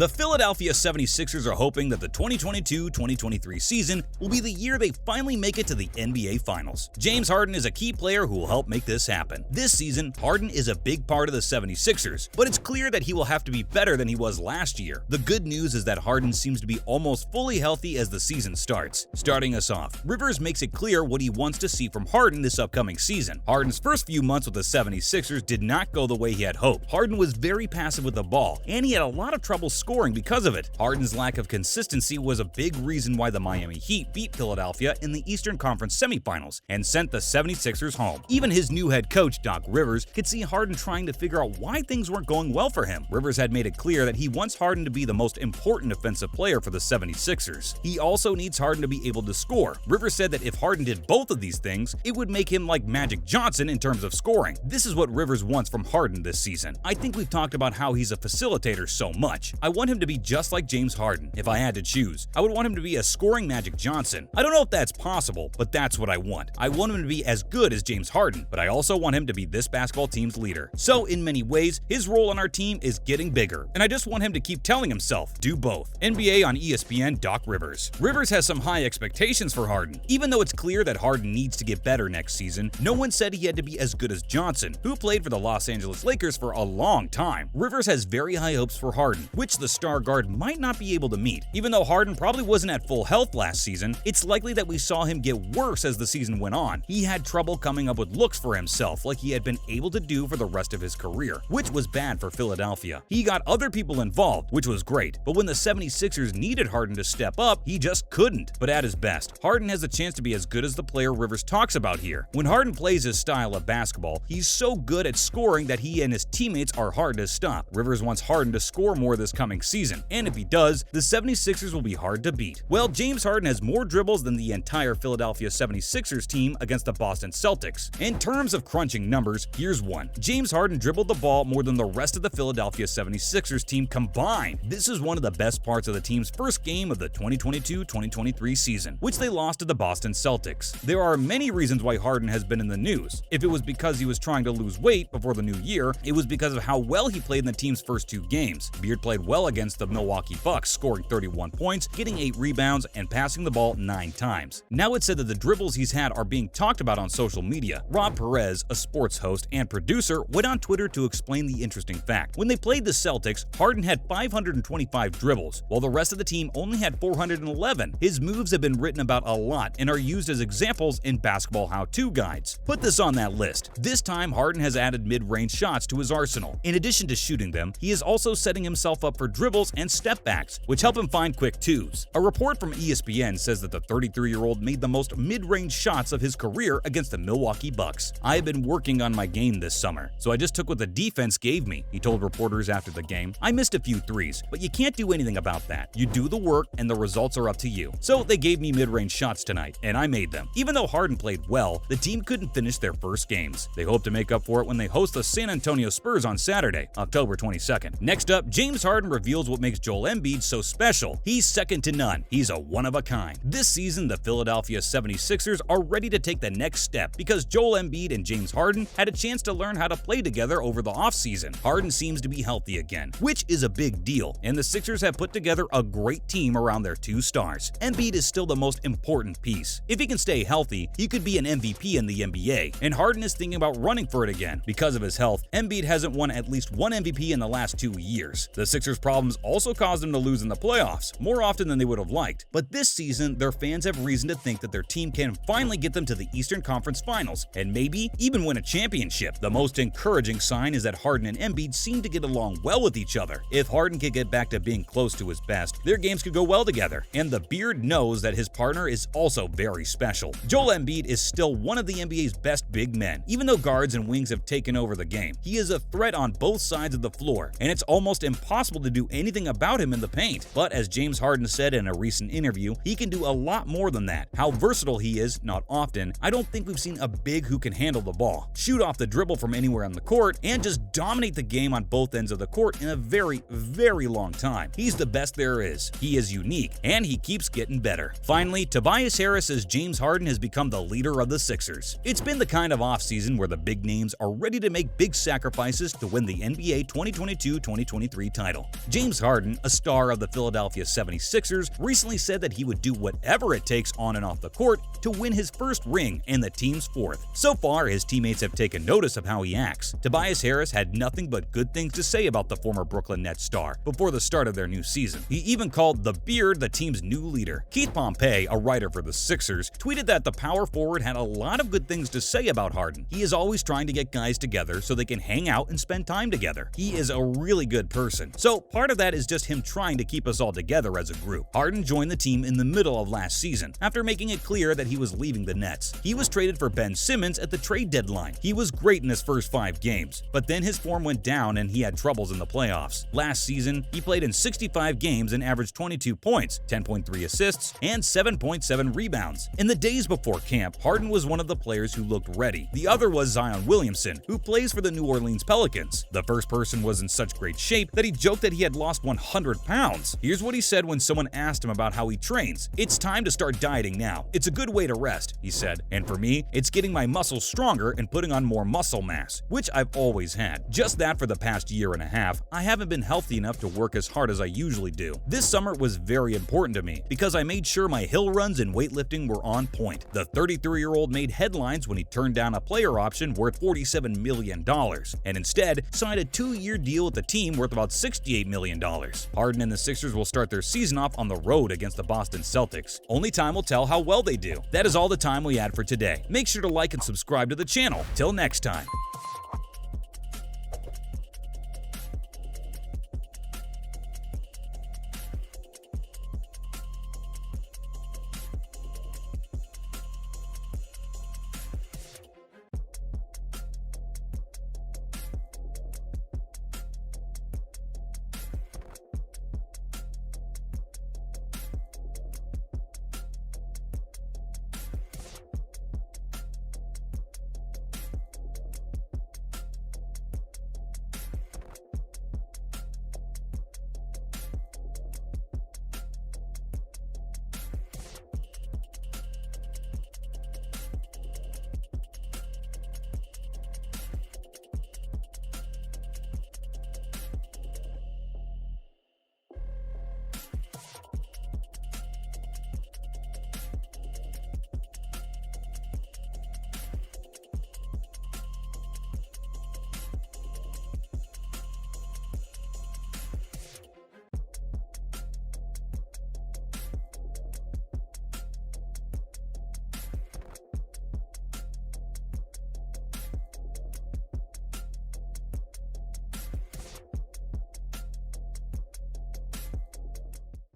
The Philadelphia 76ers are hoping that the 2022-2023 season will be the year they finally make it to the NBA Finals. James Harden is a key player who will help make this happen. This season, Harden is a big part of the 76ers, but it's clear that he will have to be better than he was last year. The good news is that Harden seems to be almost fully healthy as the season starts. Starting us off, Rivers makes it clear what he wants to see from Harden this upcoming season. Harden's first few months with the 76ers did not go the way he had hoped. Harden was very passive with the ball, and he had a lot of trouble scoring because of it. Harden's lack of consistency was a big reason why the Miami Heat beat Philadelphia in the Eastern Conference semifinals and sent the 76ers home. Even his new head coach, Doc Rivers, could see Harden trying to figure out why things weren't going well for him. Rivers had made it clear that he wants Harden to be the most important offensive player for the 76ers. He also needs Harden to be able to score. Rivers said that if Harden did both of these things, it would make him like Magic Johnson in terms of scoring. This is what Rivers wants from Harden this season. I think we've talked about how he's a facilitator so much. I want him to be just like James Harden. If I had to choose, I would want him to be a scoring Magic Johnson. I don't know if that's possible, but that's what I want. I want him to be as good as James Harden, but I also want him to be this basketball team's leader. So in many ways, his role on our team is getting bigger, and I just want him to keep telling himself, do both. NBA on ESPN, Doc Rivers. Rivers has some high expectations for Harden. Even though it's clear that Harden needs to get better next season, no one said he had to be as good as Johnson, who played for the Los Angeles Lakers for a long time. Rivers has very high hopes for Harden, which the star guard might not be able to meet. Even though Harden probably wasn't at full health last season, it's likely that we saw him get worse as the season went on. He had trouble coming up with looks for himself like he had been able to do for the rest of his career, which was bad for Philadelphia. He got other people involved, which was great, but when the 76ers needed Harden to step up, he just couldn't. But at his best, Harden has a chance to be as good as the player Rivers talks about here. When Harden plays his style of basketball, he's so good at scoring that he and his teammates are hard to stop. Rivers wants Harden to score more this coming season, and if he does, the 76ers will be hard to beat. Well, James Harden has more dribbles than the entire Philadelphia 76ers team against the Boston Celtics. In terms of crunching numbers, here's one. James Harden dribbled the ball more than the rest of the Philadelphia 76ers team combined. This is one of the best parts of the team's first game of the 2022-2023 season, which they lost to the Boston Celtics. There are many reasons why Harden has been in the news. If it was because he was trying to lose weight before the new year, it was because of how well he played in the team's first two games. Beard played well against the Milwaukee Bucks, scoring 31 points, getting 8 rebounds, and passing the ball 9 times. Now it's said that the dribbles he's had are being talked about on social media. Rob Perez, a sports host and producer, went on Twitter to explain the interesting fact. When they played the Celtics, Harden had 525 dribbles, while the rest of the team only had 411. His moves have been written about a lot and are used as examples in basketball how-to guides. Put this on that list. This time, Harden has added mid-range shots to his arsenal. In addition to shooting them, he is also setting himself up for dribbles and step-backs, which help him find quick twos. A report from ESPN says that the 33-year-old made the most mid-range shots of his career against the Milwaukee Bucks. "I have been working on my game this summer, so I just took what the defense gave me," he told reporters after the game. "I missed a few threes, but you can't do anything about that. You do the work and the results are up to you. So they gave me mid-range shots tonight, and I made them." Even though Harden played well, the team couldn't finish their first games. They hope to make up for it when they host the San Antonio Spurs on Saturday, October 22nd. Next up, James Harden reveals what makes Joel Embiid so special. He's second to none. He's a one-of-a-kind. This season, the Philadelphia 76ers are ready to take the next step because Joel Embiid and James Harden had a chance to learn how to play together over the offseason. Harden seems to be healthy again, which is a big deal, and the Sixers have put together a great team around their two stars. Embiid is still the most important piece. If he can stay healthy, he could be an MVP in the NBA, and Harden is thinking about running for it again. Because of his health, Embiid hasn't won at least one MVP in the last 2 years. The Sixers' problems also caused them to lose in the playoffs, more often than they would have liked. But this season, their fans have reason to think that their team can finally get them to the Eastern Conference Finals, and maybe even win a championship. The most encouraging sign is that Harden and Embiid seem to get along well with each other. If Harden could get back to being close to his best, their games could go well together, and the Beard knows that his partner is also very special. Joel Embiid is still one of the NBA's best big men. Even though guards and wings have taken over the game, he is a threat on both sides of the floor, and it's almost impossible to do anything about him in the paint. But as James Harden said in a recent interview, he can do a lot more than that. How versatile he is, not often. I don't think we've seen a big who can handle the ball, shoot off the dribble from anywhere on the court, and just dominate the game on both ends of the court in a very, very long time. He's the best there is. He is unique, and he keeps getting better. Finally, Tobias Harris says James Harden has become the leader of the Sixers. It's been the kind of offseason where the big names are ready to make big sacrifices to win the NBA 2022-2023 title. James Harden, a star of the Philadelphia 76ers, recently said that he would do whatever it takes on and off the court to win his first ring and the team's fourth. So far, his teammates have taken notice of how he acts. Tobias Harris had nothing but good things to say about the former Brooklyn Nets star before the start of their new season. He even called the Beard the team's new leader. Keith Pompey, a writer for the Sixers, tweeted that the power forward had a lot of good things to say about Harden. He is always trying to get guys together so they can hang out and spend time together. He is a really good person. So part of that is just him trying to keep us all together as a group. Harden joined the team in the middle of last season after making it clear that he was leaving the Nets. He was traded for Ben Simmons at the trade deadline. He was great in his first 5 games, but then his form went down and he had troubles in the playoffs. Last season, he played in 65 games and averaged 22 points, 10.3 assists, and 7.7 rebounds. In the days before camp, Harden was one of the players who looked ready. The other was Zion Williamson, who plays for the New Orleans Pelicans. The first person was in such great shape that he joked that he had lost 100 pounds. Here's what he said when someone asked him about how he trains. "It's time to start dieting now. It's a good way to rest," he said. "And for me, it's getting my muscles stronger and putting on more muscle mass, which I've always had. Just that for the past year and a half, I haven't been healthy enough to work as hard as I usually do. This summer was very important to me because I made sure my hill runs and weightlifting were on point." The 33-year-old made headlines when he turned down a player option worth $47 million and instead signed a 2-year deal with the team worth about $68 million. Harden and the Sixers will start their season off on the road against the Boston Celtics. Only time will tell how well they do. That is all the time we had for today. Make sure to like and subscribe to the channel. Till next time.